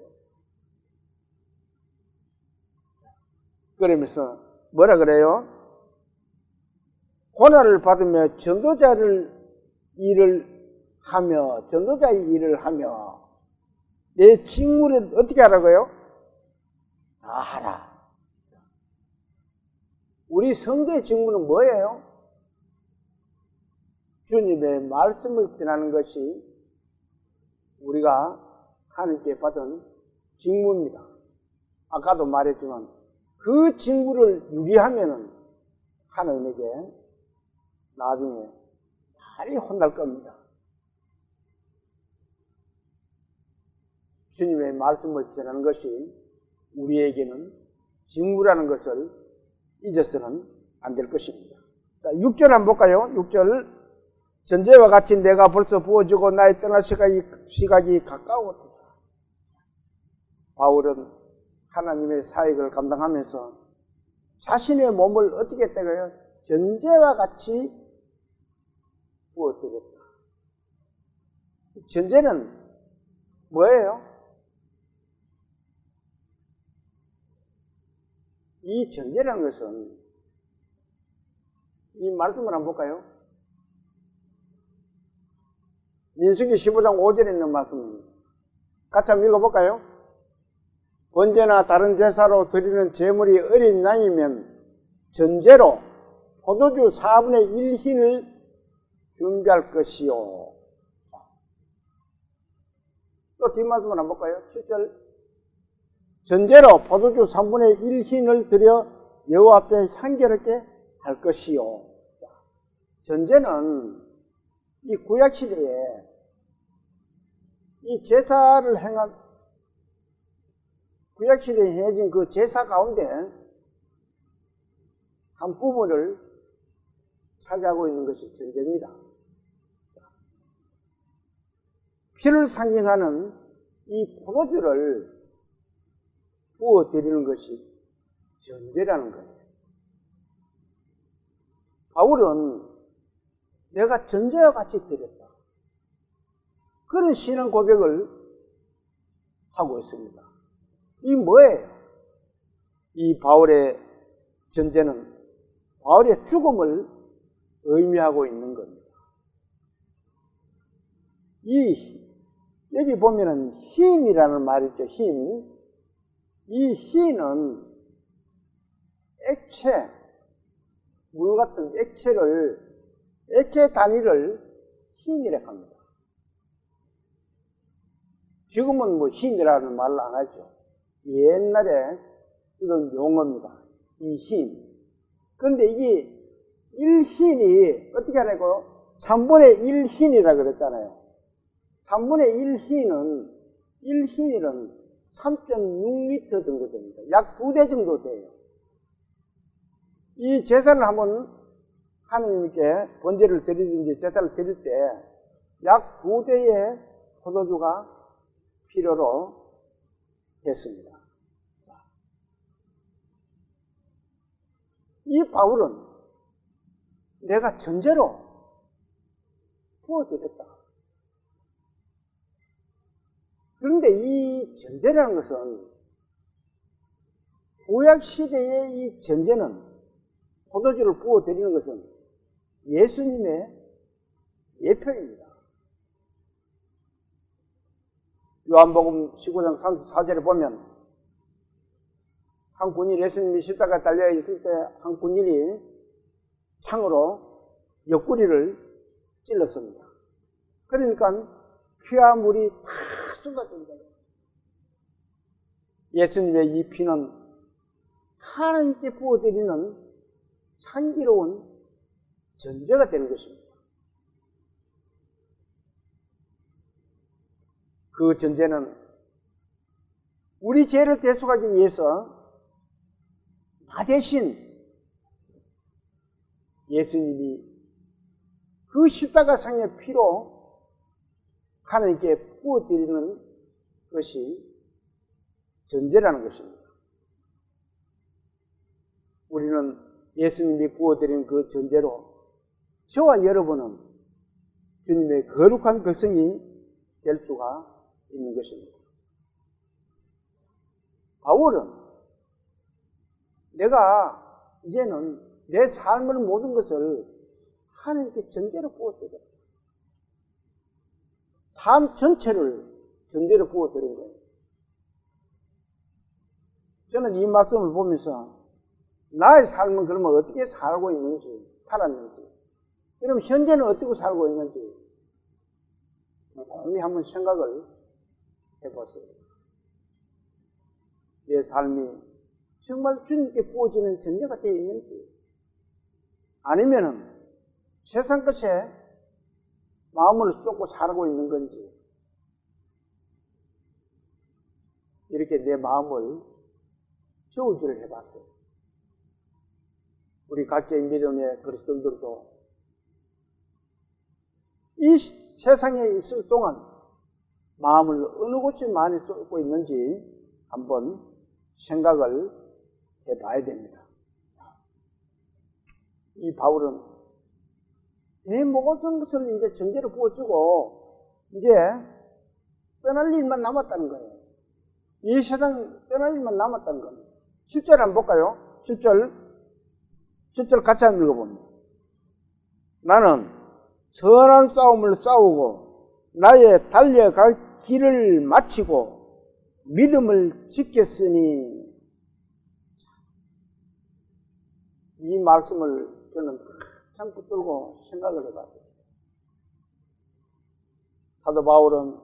그러면서 뭐라 그래요? 고난을 받으며 전도자의 일을 하며 내 직무를 어떻게 하라고요? 다 하라. 우리 성도의 직무는 뭐예요? 주님의 말씀을 전하는 것이 우리가 하나님께 받은 직무입니다. 아까도 말했지만 그 직무를 유기하면은 하나님에게 나중에 많이 혼날 겁니다. 주님의 말씀을 전하는 것이 우리에게는 직무라는 것을 잊어서는 안 될 것입니다. 6절 한번 볼까요? 6절. 전제와 같이 내가 벌써 부어지고 나의 떠날 시각이 가까웠다. 바울은 하나님의 사역을 감당하면서 자신의 몸을 어떻게 했다고요? 전제와 같이 부어뜨렸다. 전제는 뭐예요? 이 전제라는 것은 이 말씀을 한번 볼까요? 민수기 15장 5절에 있는 말씀입니다. 같이 한번 읽어볼까요? 번제나 다른 제사로 드리는 제물이 어린 양이면 전제로 포도주 4분의 1 흰을 준비할 것이요. 또 뒷말씀을 한번 볼까요? 7절. 전제로 포도주 3분의 1 흰을 드려 여호와 앞에 향기롭게 할 것이요. 전제는 이 구약시대에 이 제사를 행한, 구약시대에 행해진 그 제사 가운데 한 부분을 차지하고 있는 것이 전제입니다. 피를 상징하는 이 포도주를 부어드리는 것이 전제라는 거예요. 바울은 내가 전제와 같이 드렸다, 그런 신앙 고백을 하고 있습니다. 이 뭐예요? 이 바울의 전제는 바울의 죽음을 의미하고 있는 겁니다. 여기 보면은 흰이라는 말이 있죠. 흰. 이 흰은 액체, 물 같은 액체 단위를 흰이라고 합니다. 지금은 뭐 흰이라는 말을 안 하죠. 옛날에 쓰던 용어입니다. 이 흰. 그런데 이게 1흰이 어떻게 하냐고 3분의 1 흰이라 그랬잖아요. 3분의 1 흰은 1흰이는 3.6리터 정도 됩니다. 약 2대 정도 돼요. 이 제사를 한번 하나님께 번제를 드리든지 제사를 드릴 때 약 2대의 포도주가 필요로 했습니다. 이 바울은 내가 전제로 부어드렸다. 그런데 이 전제라는 것은 구약시대의 이 전제는, 포도주를 부어드리는 것은 예수님의 예표입니다. 요한복음 19장 34절에 보면 한 군인, 예수님이 십자가에 달려 있을 때 한 군인이 창으로 옆구리를 찔렀습니다. 그러니까 피와 물이 다 쏟아진 거예요. 예수님의 이 피는 하나님께 부어드리는 향기로운 전제가 되는 것입니다. 그 전제는 우리 죄를 대속하기 위해서 나 대신 예수님이 그 십자가상의 피로 하나님께 부어드리는 것이 전제라는 것입니다. 우리는 예수님이 부어드린 그 전제로 저와 여러분은 주님의 거룩한 백성이 될 수가 있는 것입니다. 바울은 내가 이제는 내 삶의 모든 것을 하나님께 전제로 부어드렸다. 삶 전체를 전제로 부어드린 거예요. 저는 이 말씀을 보면서 나의 삶은 그러면 어떻게 살고 있는지, 살았는지, 그럼 현재는 어떻게 살고 있는지 곰히 한번 생각을 해보세요. 내 삶이 정말 주님께 부어지는 전제가 되어 있는지, 아니면은 세상 것에 마음을 쏟고 살고 있는 건지, 이렇게 내 마음을 저울질을 해봤어요. 우리 각계의 믿음의 그리스도인들도 이 세상에 있을 동안 마음을 어느 곳에 많이 쏟고 있는지 한번 생각을 해봐야 됩니다. 이 바울은 내 모든 것을 이제 전제로 부어주고 이제 떠날 일만 남았다는 거예요. 이 세상 떠날 일만 남았다는 겁니다. 10절 한번 볼까요? 10절 같이 한번 읽어봅니다. 나는 선한 싸움을 싸우고 나의 달려갈 길을 마치고 믿음을 지켰으니, 이 말씀을 저는 참 붙들고 생각을 해봤어요. 사도 바울은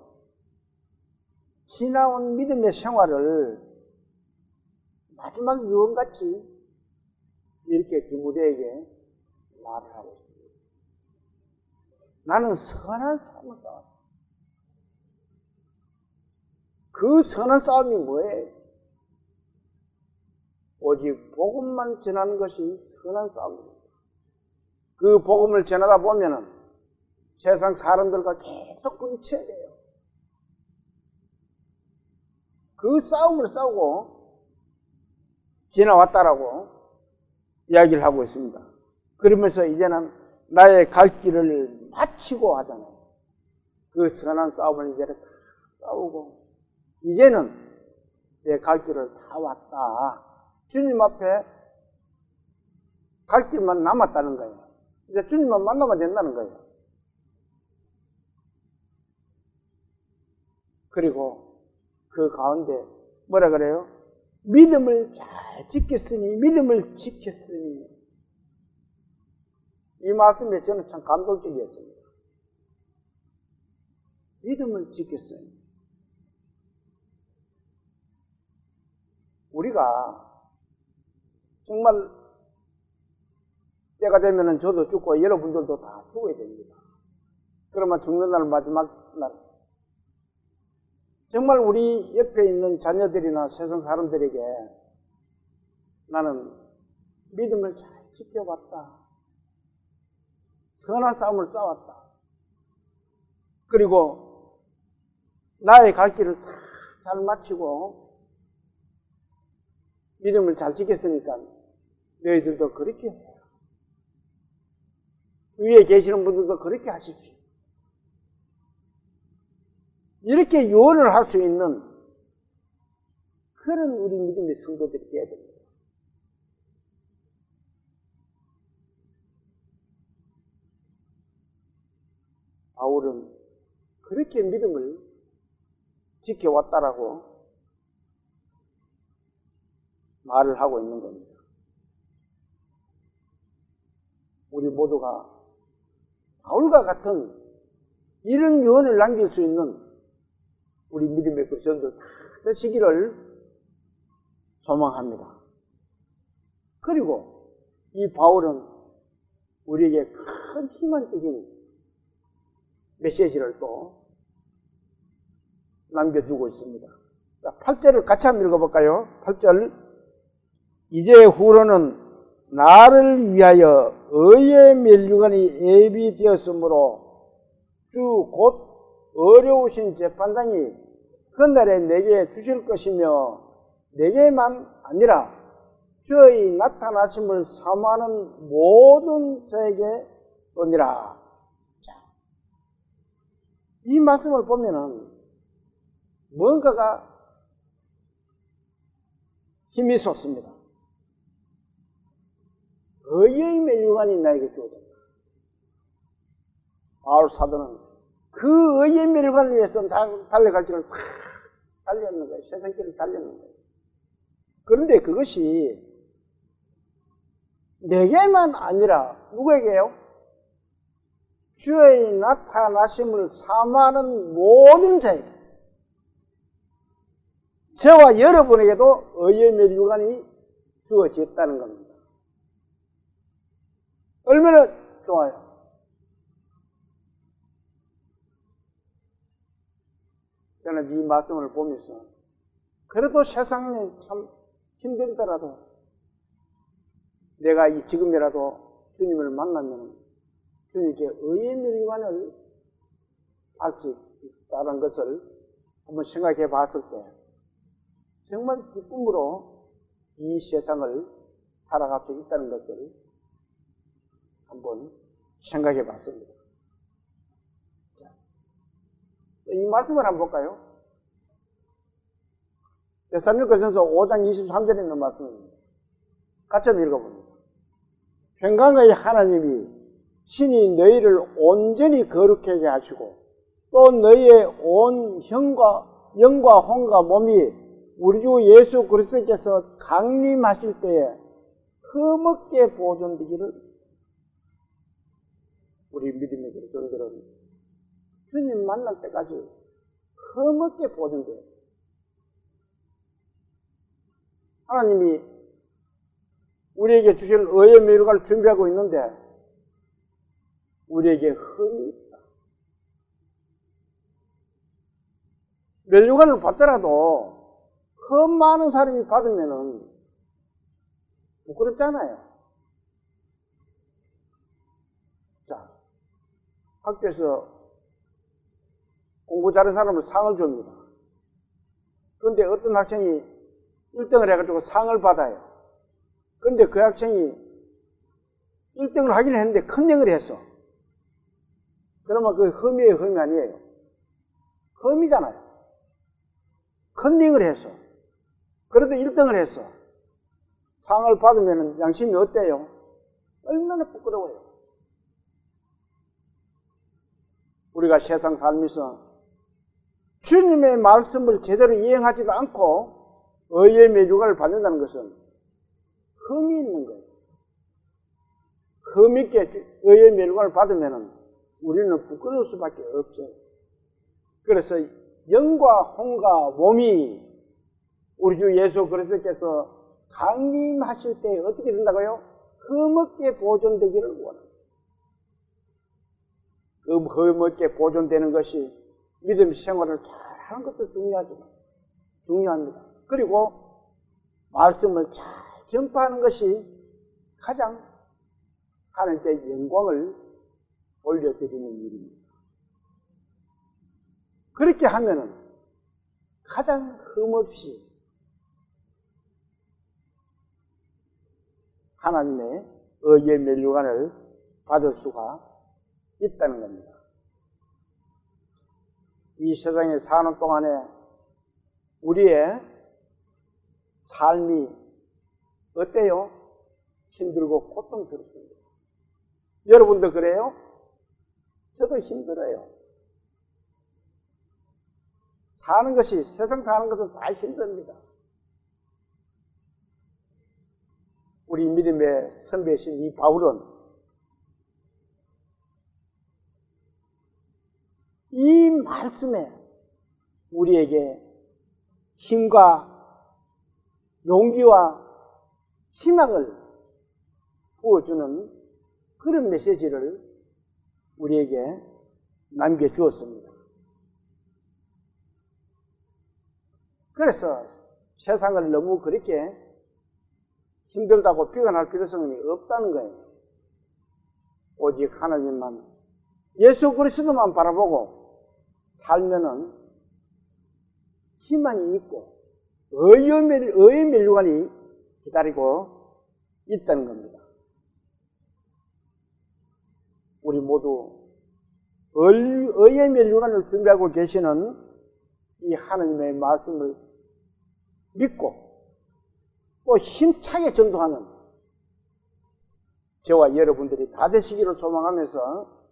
지나온 믿음의 생활을 마지막 유언같이 이렇게 디모데에게 말을 하고 있습니다. 나는 선한 싸움을 싸웠다. 그 선한 싸움이 뭐예요? 오직 복음만 전하는 것이 선한 싸움입니다. 그 복음을 전하다 보면은 세상 사람들과 계속 부딪혀야 돼요. 그 싸움을 싸우고 지나왔다라고 이야기를 하고 있습니다. 그러면서 이제는 나의 갈 길을 마치고 하잖아요. 그 선한 싸움을 이제는 다 싸우고, 이제는 내 갈 길을 다 왔다. 주님 앞에 갈 길만 남았다는 거예요. 이제 주님만 만나면 된다는 거예요. 그리고 그 가운데 뭐라 그래요? 믿음을 잘 지켰으니, 믿음을 지켰으니. 이 말씀에 저는 참 감동적이었습니다. 믿음을 지켰으니. 우리가 정말 때가 되면은 저도 죽고 여러분들도 다 죽어야 됩니다. 그러면 죽는 날 마지막 날 정말 우리 옆에 있는 자녀들이나 세상 사람들에게 나는 믿음을 잘 지켜봤다. 선한 싸움을 싸웠다. 그리고 나의 갈 길을 다 잘 마치고 믿음을 잘 지켰으니까 너희들도 그렇게 해요. 위에 계시는 분들도 그렇게 하십시오. 이렇게 요원을 할 수 있는 그런 우리 믿음의 성도들이 되어야 됩니다. 바울은 그렇게 믿음을 지켜왔다라고 말을 하고 있는 겁니다. 우리 모두가 바울과 같은 이런 요원을 남길 수 있는 우리 믿음의 그리스도인들 다 되시기를 소망합니다. 그리고 이 바울은 우리에게 큰 희망적인 메시지를 또 남겨주고 있습니다. 8절을 같이 한번 읽어볼까요? 8절. 이제 후로는 나를 위하여 의의 면류관이 예비되었으므로 주 곧 어려우신 재판장이 그날에 내게 주실 것이며 내게만 아니라 주의 나타나심을 사모하는 모든 자에게 오니라. 자, 이 말씀을 보면은 뭔가가 힘이 솟습니다. 의의 면류관이 나에게 주어졌다. 바울 사도는 그 의의 면류관을 위해서 달려갈 길을 다 달렸는 거예요. 세상길을 달렸는 거예요. 그런데 그것이 내게만 아니라 누구에게요? 주의 나타나심을 사모하는 모든 자에게, 저와 여러분에게도 의의 면류관이 주어졌다는 겁니다. 얼마나 좋아요. 저는 이 말씀을 보면서 그래도 세상이 참 힘들더라도 내가 지금이라도 주님을 만나면 주님께 의의 면류관을 알 수 있다는 것을 한번 생각해 봤을 때 정말 기쁨으로 이 세상을 살아갈 수 있다는 것을 한번 생각해 봤습니다. 이 말씀을 한번 볼까요? 데살로니가전서 5장 23절에 있는 말씀입니다. 같이 한번 읽어봅니다. 평강의 하나님이 친히 너희를 온전히 거룩하게 하시고 또 너희의 온 영과 혼과 몸이 우리 주 예수 그리스도께서 강림하실 때에 흠없게 보존되기를. 우리 믿음의 그리스도인들은 주님 만날 때까지 흠없게 보존돼요. 하나님이 우리에게 주실 의의 면류관을 준비하고 있는데 우리에게 흠이 있다. 면류관을 받더라도 흠 많은 사람이 받으면은 부끄럽잖아요. 자, 학교에서 공부 잘하는 사람을 상을 줍니다. 그런데 어떤 학생이 1등을 해가지고 상을 받아요. 그런데 그 학생이 1등을 하긴 했는데 컨닝을 했어. 그러면 그 흠이에요, 흠이 아니에요? 흠이잖아요. 컨닝을 했어. 그래도 1등을 했어. 상을 받으면 양심이 어때요? 얼마나 부끄러워요. 우리가 세상 살면서 주님의 말씀을 제대로 이행하지도 않고 의의 면류관을 받는다는 것은 흠이 있는 거예요. 흠 있게 의의 면류관을 받으면 우리는 부끄러울 수밖에 없어요. 그래서 영과 혼과 몸이 우리 주 예수 그리스도께서 강림하실 때 어떻게 된다고요? 흠없게 보존되기를 원합니다. 그 흠없게 보존되는 것이 믿음 생활을 잘하는 것도 중요합니다. 그리고 말씀을 잘 전파하는 것이 가장 하나님께 영광을 올려드리는 일입니다. 그렇게 하면은 가장 흠없이 하나님의 의의 면류관을 받을 수가 있다는 겁니다. 이 세상에 사는 동안에 우리의 삶이 어때요? 힘들고 고통스럽습니다. 여러분도 그래요? 저도 힘들어요. 세상 사는 것은 다 힘듭니다. 우리 믿음의 선배신 이 바울은 이 말씀에 우리에게 힘과 용기와 희망을 부어주는 그런 메시지를 우리에게 남겨주었습니다. 그래서 세상을 너무 그렇게 힘들다고 비관할 필요성이 없다는 거예요. 오직 하나님만, 예수 그리스도만 바라보고 살면은 희망이 있고 의의 면류관이 기다리고 있다는 겁니다. 우리 모두 의의 면류관을 준비하고 계시는 이 하나님의 말씀을 믿고 또 힘차게 전도하는 저와 여러분들이 다 되시기를 소망하면서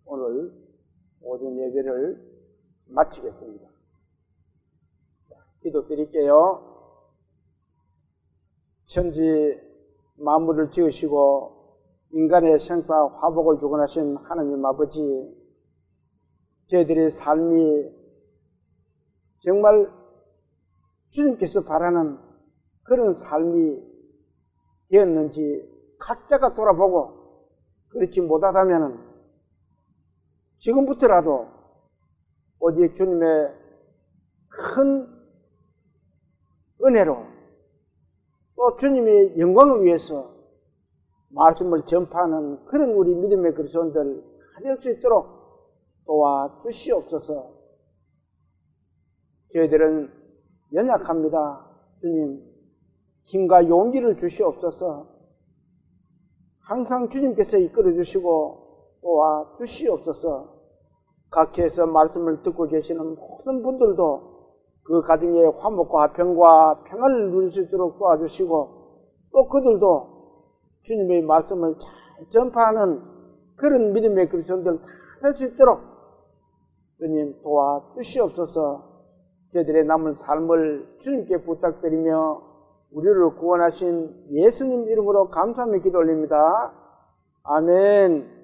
오늘 오전 예배를 마치겠습니다. 기도 드릴게요. 천지 만물을 지으시고 인간의 생사 화복을 주관하신 하나님 아버지, 저희들의 삶이 정말 주님께서 바라는 그런 삶이 되었는지 각자가 돌아보고 그렇지 못하다면 지금부터라도 오직 주님의 큰 은혜로 또 주님의 영광을 위해서 말씀을 전파하는 그런 우리 믿음의 그리스도인들 될 수 있도록 도와주시옵소서. 저희들은 연약합니다. 주님, 힘과 용기를 주시옵소서. 항상 주님께서 이끌어 주시고 도와주시옵소서. 각처에서 말씀을 듣고 계시는 모든 분들도 그 가정에 화목과 화평과 평안을 누릴 수 있도록 도와주시고 또 그들도 주님의 말씀을 잘 전파하는 그런 믿음의 그리스도인들 다 될 수 있도록 주님 도와주시옵소서. 저희들의 남은 삶을 주님께 부탁드리며 우리를 구원하신 예수님 이름으로 감사하며 기도 올립니다. 아멘.